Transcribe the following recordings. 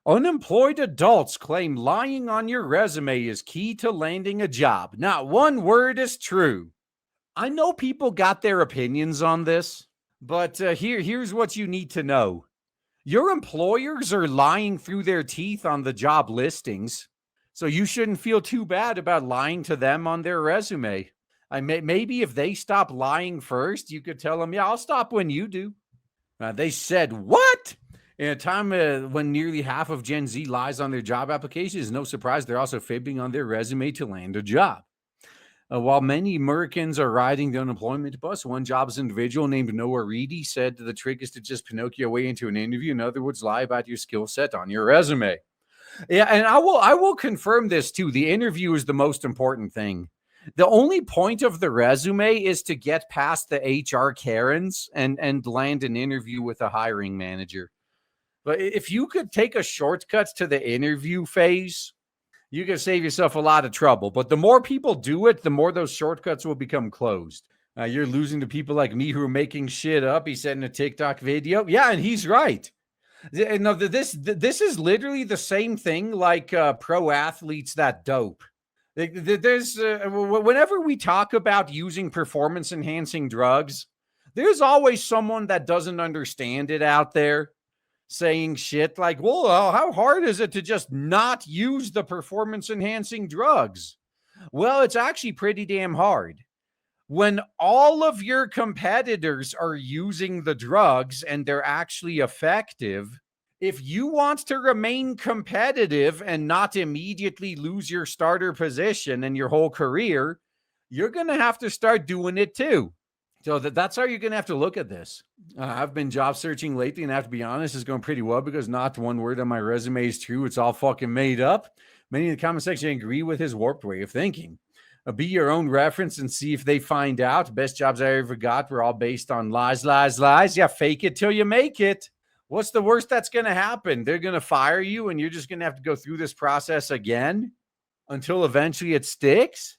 Unemployed adults claim lying on your resume is key to landing a job. Not one word is true. I know people got their opinions on this, but here's what you need to know. Your employers are lying through their teeth on the job listings, so you shouldn't feel too bad about lying to them on their resume. Maybe if they stop lying first, you could tell them, yeah, I'll stop when you do. They said, what? In a time when nearly half of Gen Z lies on their job applications, no surprise they're also fibbing on their resume to land a job. While many Americans are riding the unemployment bus, one jobs individual named Noah Reedy said the trick is to just Pinocchio way into an interview. In other words, lie about your skill set on your resume. Yeah, and I will confirm this too. The interview is the most important thing. The only point of the resume is to get past the HR Karens and land an interview with a hiring manager. But if you could take a shortcut to the interview phase, you can save yourself a lot of trouble. But the more people do it, the more those shortcuts will become closed. You're losing to people like me who are making shit up. He said in a TikTok video. Yeah, and he's right. No, this is literally the same thing like pro athletes that dope. There's whenever we talk about using performance enhancing drugs, there's always someone that doesn't understand it out there saying shit like, well, how hard is it to just not use the performance enhancing drugs? Well, it's actually pretty damn hard. When all of your competitors are using the drugs and they're actually effective, if you want to remain competitive and not immediately lose your starter position and your whole career, you're going to have to start doing it too. So that's how you're going to have to look at this. I've been job searching lately, and I have to be honest, it's going pretty well because not one word on my resume is true. It's all fucking made up. Many in the comment section agree with his warped way of thinking. Be your own reference and see if they find out. Best jobs I ever got were all based on lies, lies, lies. Yeah, fake it till you make it. What's the worst that's going to happen? They're going to fire you, and you're just going to have to go through this process again until eventually it sticks.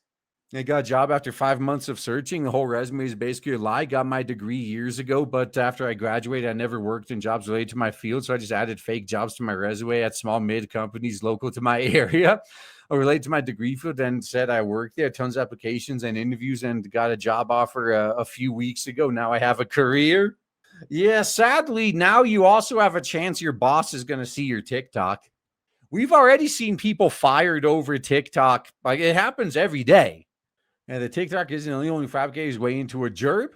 I got a job after 5 months of searching. The whole resume is basically a lie. Got my degree years ago, but after I graduated, I never worked in jobs related to my field. So I just added fake jobs to my resume at small mid companies local to my area or related to my degree field and said I worked there. Tons of applications and interviews and got a job offer a few weeks ago. Now I have a career. Yeah, sadly, now you also have a chance your boss is going to see your TikTok. We've already seen people fired over TikTok. Like it happens every day. And the TikTok isn't the only fabricated his way into a gerb.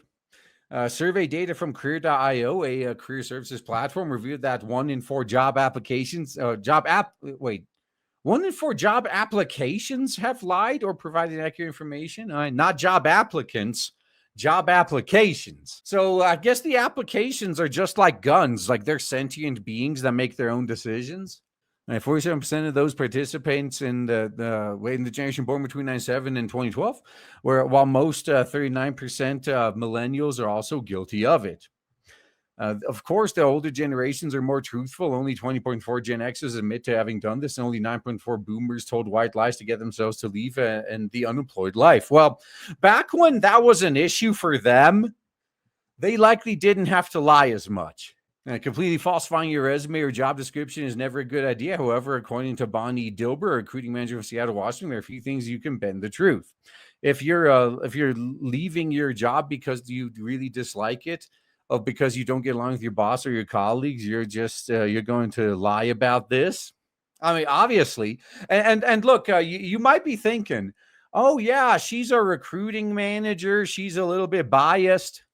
Survey data from career.io, a career services platform, revealed that 1 in 4 job applications, 1 in 4 job applications have lied or provided accurate information. Not job applicants, job applications. So I guess the applications are just like guns, like they're sentient beings that make their own decisions. 47% of those participants in the generation born between 1997 and 2012, while most 39% of millennials are also guilty of it. Of course, the older generations are more truthful. Only 20.4 Gen Xers admit to having done this, and only 9.4 boomers told white lies to get themselves to leave and the unemployed life. Well, back when that was an issue for them, they likely didn't have to lie as much. Completely falsifying your resume or job description is never a good idea. However, according to Bonnie Dilber, a recruiting manager from Seattle, Washington, there are a few things you can bend the truth. If you're leaving your job because you really dislike it, or because you don't get along with your boss or your colleagues, you're just you're going to lie about this. I mean, obviously, and look, you might be thinking, oh yeah, she's a recruiting manager. She's a little bit biased.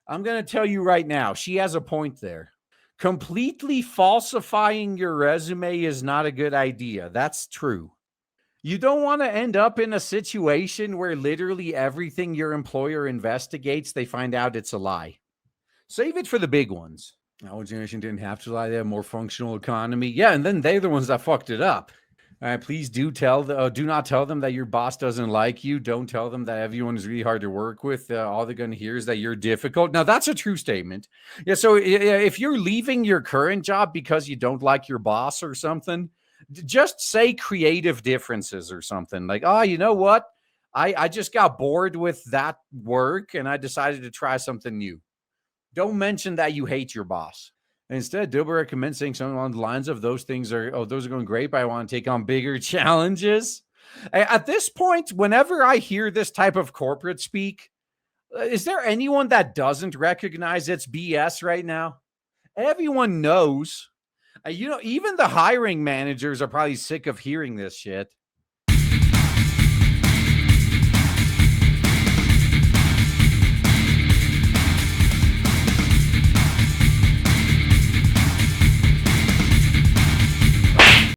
I'm going to tell you right now, she has a point there. Completely falsifying your resume is not a good idea. That's true. You don't want to end up in a situation where literally everything your employer investigates, they find out it's a lie. Save it for the big ones. Our generation didn't have to lie. They have a more functional economy. Yeah, and then they're the ones that fucked it up. Please do not tell them that your boss doesn't like you. Don't tell them that everyone is really hard to work with. All they're going to hear is that you're difficult. Now, that's a true statement. Yeah, so if you're leaving your current job because you don't like your boss or something, just say creative differences or something. Like, oh, you know what? I just got bored with that work and I decided to try something new. Don't mention that you hate your boss. Instead, Dilbert recommends saying something along the lines of those are going great, but I want to take on bigger challenges. At this point, whenever I hear this type of corporate speak, is there anyone that doesn't recognize it's BS right now? Everyone knows. Even the hiring managers are probably sick of hearing this shit.